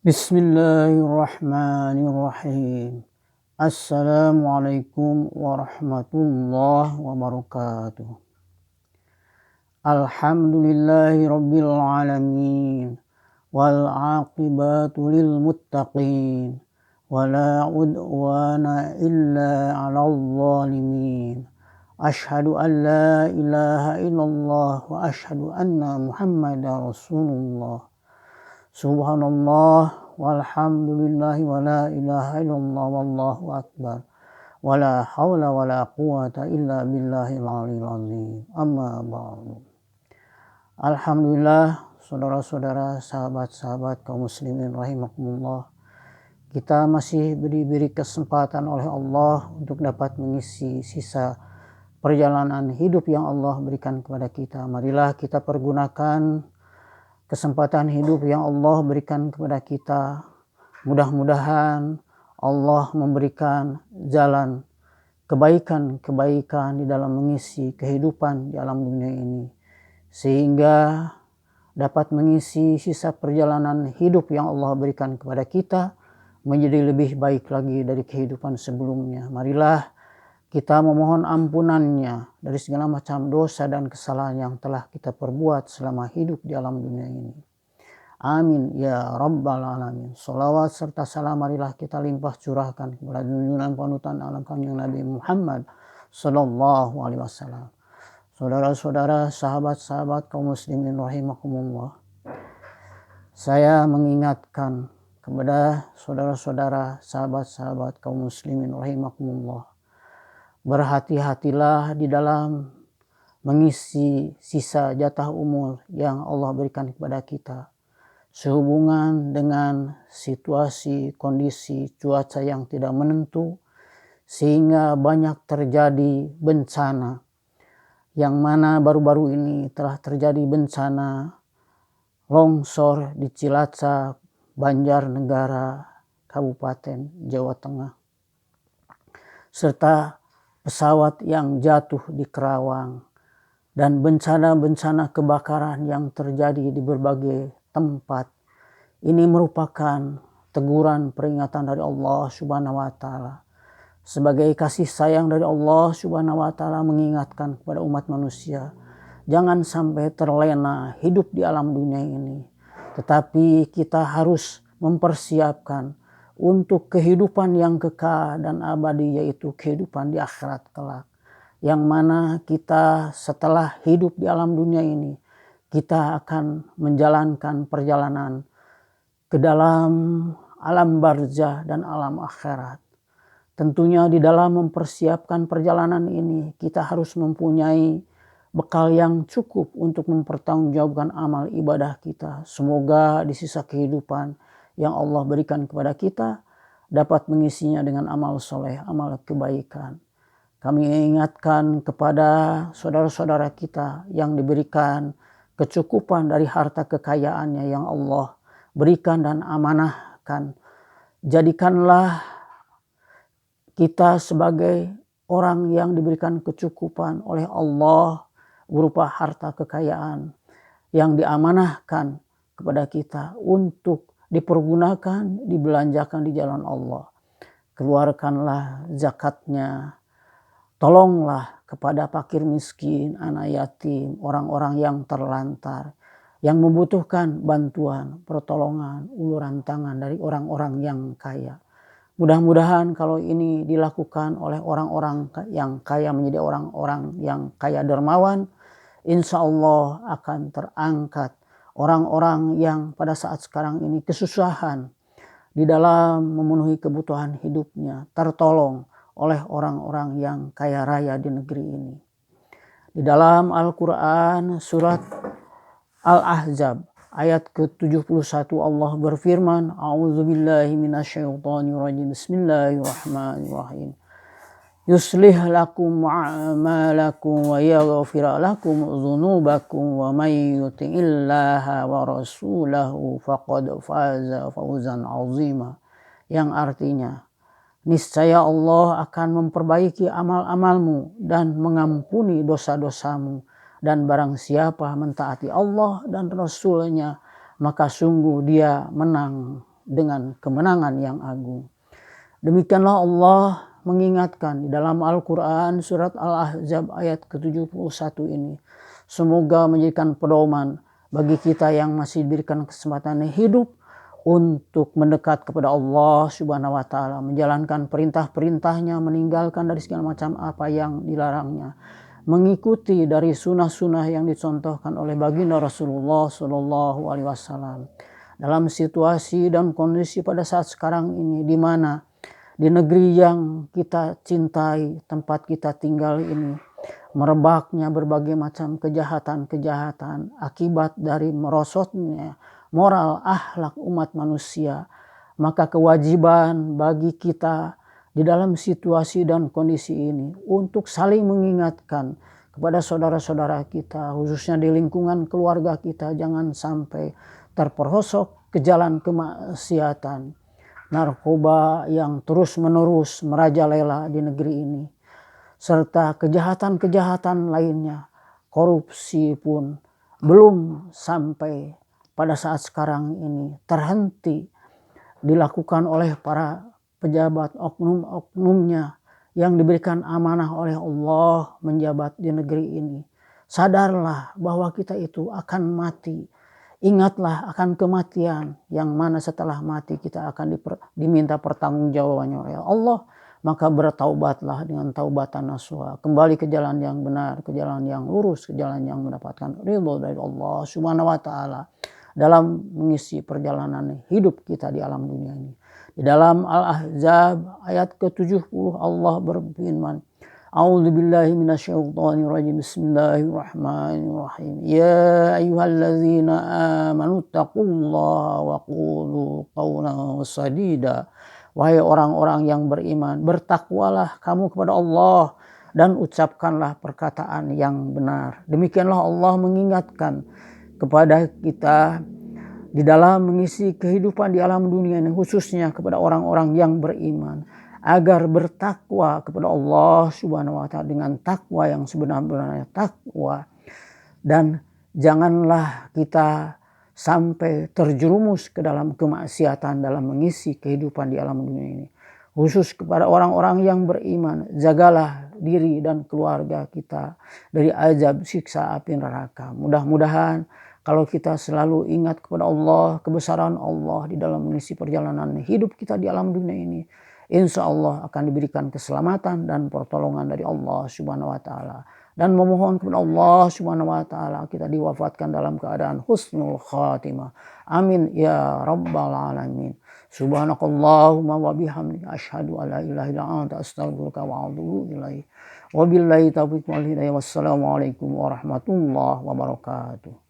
Bismillahirrahmanirrahim. Assalamualaikum warahmatullahi wabarakatuh. Alhamdulillahi rabbil alamin. Wal aqibatu lil muttaqin. Wala udwana illa 'alal zalimin. Asyhadu an la ilaha illallah wa asyhadu anna Muhammadar Rasulullah. Subhanallah walhamdulillahi wa la ilaha illallah wallahu akbar wa la hawla wa la quwata illa billahil aliyil azim. Amma ba'du. Alhamdulillah, saudara-saudara, sahabat-sahabat kaum muslimin rahimakumullah, kita masih diberi kesempatan oleh Allah untuk dapat mengisi sisa perjalanan hidup yang Allah berikan kepada kita. Marilah kita pergunakan kesempatan hidup yang Allah berikan kepada kita. Mudah-mudahan Allah memberikan jalan kebaikan-kebaikan di dalam mengisi kehidupan di alam dunia ini, sehingga dapat mengisi sisa perjalanan hidup yang Allah berikan kepada kita menjadi lebih baik lagi dari kehidupan sebelumnya. Marilah kita memohon ampunannya dari segala macam dosa dan kesalahan yang telah kita perbuat selama hidup di alam dunia ini. Amin ya rabbal alamin. Salawat serta salam marilah kita limpah curahkan kepada junjungan panutan alam kanjeng Nabi Muhammad sallallahu alaihi wasallam. Saudara-saudara, sahabat-sahabat kaum muslimin rahimakumullah, saya mengingatkan kepada saudara-saudara, sahabat-sahabat kaum muslimin rahimakumullah, berhati-hatilah di dalam mengisi sisa jatah umur yang Allah berikan kepada kita, sehubungan dengan situasi, kondisi, cuaca yang tidak menentu, sehingga banyak terjadi bencana, yang mana baru-baru ini telah terjadi bencana longsor di Cilacap, Banjarnegara, Kabupaten Jawa Tengah, serta pesawat yang jatuh di Kerawang, dan bencana-bencana kebakaran yang terjadi di berbagai tempat. Ini merupakan teguran peringatan dari Allah Subhanahu wa taala. Sebagai kasih sayang dari Allah Subhanahu wa taala mengingatkan kepada umat manusia, jangan sampai terlena hidup di alam dunia ini, tetapi kita harus mempersiapkan untuk kehidupan yang kekal dan abadi, yaitu kehidupan di akhirat kelak, yang mana kita setelah hidup di alam dunia ini, kita akan menjalankan perjalanan ke dalam alam barzah dan alam akhirat. Tentunya di dalam mempersiapkan perjalanan ini, kita harus mempunyai bekal yang cukup untuk mempertanggungjawabkan amal ibadah kita. Semoga di sisa kehidupan yang Allah berikan kepada kita dapat mengisinya dengan amal soleh, amal kebaikan. Kami ingatkan kepada saudara-saudara kita yang diberikan kecukupan dari harta kekayaannya yang Allah berikan dan amanahkan. Jadikanlah kita sebagai orang yang diberikan kecukupan oleh Allah berupa harta kekayaan yang diamanahkan kepada kita untuk dipergunakan, dibelanjakan di jalan Allah. Keluarkanlah zakatnya. Tolonglah kepada fakir miskin, anak yatim, orang-orang yang terlantar, yang membutuhkan bantuan, pertolongan, uluran tangan dari orang-orang yang kaya. Mudah-mudahan kalau ini dilakukan oleh orang-orang yang kaya menjadi orang-orang yang kaya dermawan, insya Allah akan terangkat orang-orang yang pada saat sekarang ini kesusahan di dalam memenuhi kebutuhan hidupnya, tertolong oleh orang-orang yang kaya raya di negeri ini. Di dalam Al-Quran surat Al-Ahzab ayat ke-71 Allah berfirman, A'udzubillahi minasyaitonirrajim. Bismillahirrahmanirrahim. Yuslih lakum a'malakum wa yaghfir lakum dzunubakum wa may yuti'illaha wa rasulahu faqad faza fawzan 'azima. Yang artinya, niscaya Allah akan memperbaiki amal-amalmu dan mengampuni dosa-dosamu, dan barang siapa mentaati Allah dan Rasul-Nya, maka sungguh dia menang dengan kemenangan yang agung. Demikianlah Allah mengingatkan di dalam Al-Quran surat Al-Ahzab ayat ke-71 ini. Semoga menjadikan pedoman bagi kita yang masih diberikan kesempatan hidup untuk mendekat kepada Allah Subhanahu wa Ta'ala, menjalankan perintah-perintahnya, meninggalkan dari segala macam apa yang dilarangnya, mengikuti dari sunnah-sunnah yang dicontohkan oleh baginda Rasulullah Shallallahu Alaihi Wasallam. Dalam situasi dan kondisi pada saat sekarang ini, di mana di negeri yang kita cintai, tempat kita tinggal ini, merebaknya berbagai macam kejahatan-kejahatan akibat dari merosotnya moral akhlak umat manusia, maka kewajiban bagi kita di dalam situasi dan kondisi ini untuk saling mengingatkan kepada saudara-saudara kita, khususnya di lingkungan keluarga kita, jangan sampai terperosok ke jalan kemaksiatan, narkoba yang terus-menerus merajalela di negeri ini, serta kejahatan-kejahatan lainnya. Korupsi pun belum sampai pada saat sekarang ini terhenti dilakukan oleh para pejabat oknum-oknumnya yang diberikan amanah oleh Allah menjabat di negeri ini. Sadarlah bahwa kita itu akan mati. Ingatlah akan kematian yang mana setelah mati kita akan diminta pertanggungjawabannya oleh Allah. Maka bertaubatlah dengan taubatan nasuha. Kembali ke jalan yang benar, ke jalan yang lurus, ke jalan yang mendapatkan ridho dari Allah Subhanahu wa Ta'ala dalam mengisi perjalanan hidup kita di alam dunia ini. Di dalam Al-Ahzab ayat ke-70 Allah berfirman, A'udzu billahi minasyaitonir rajim. Bismillahirrahmanirrahim. Ya ayyuhallazina amanu taqullaha wa qulu qawlan sadida. Wahai orang-orang yang beriman, bertakwalah kamu kepada Allah dan ucapkanlah perkataan yang benar. Demikianlah Allah mengingatkan kepada kita di dalam mengisi kehidupan di alam dunia ini, khususnya kepada orang-orang yang beriman, agar bertakwa kepada Allah Subhanahu wa Ta'ala dengan takwa yang sebenar-benarnya takwa, dan janganlah kita sampai terjerumus ke dalam kemaksiatan dalam mengisi kehidupan di alam dunia ini. Khusus kepada orang-orang yang beriman, jagalah diri dan keluarga kita dari azab siksa api neraka. Mudah-mudahan kalau kita selalu ingat kepada Allah, kebesaran Allah di dalam mengisi perjalanan hidup kita di alam dunia ini, insya Allah akan diberikan keselamatan dan pertolongan dari Allah Subhanahu wa Ta'ala. Dan memohon kepada Allah Subhanahu wa Ta'ala kita diwafatkan dalam keadaan husnul khatimah. Amin ya rabbal alamin. Subhanakallahumma wa bihamdika asyhadu an la ilaha illa anta astaghfiruka wa atubu ilaik. Wabillahi taufiq wal hidayah. Wassalamualaikum warahmatullahi wabarakatuh.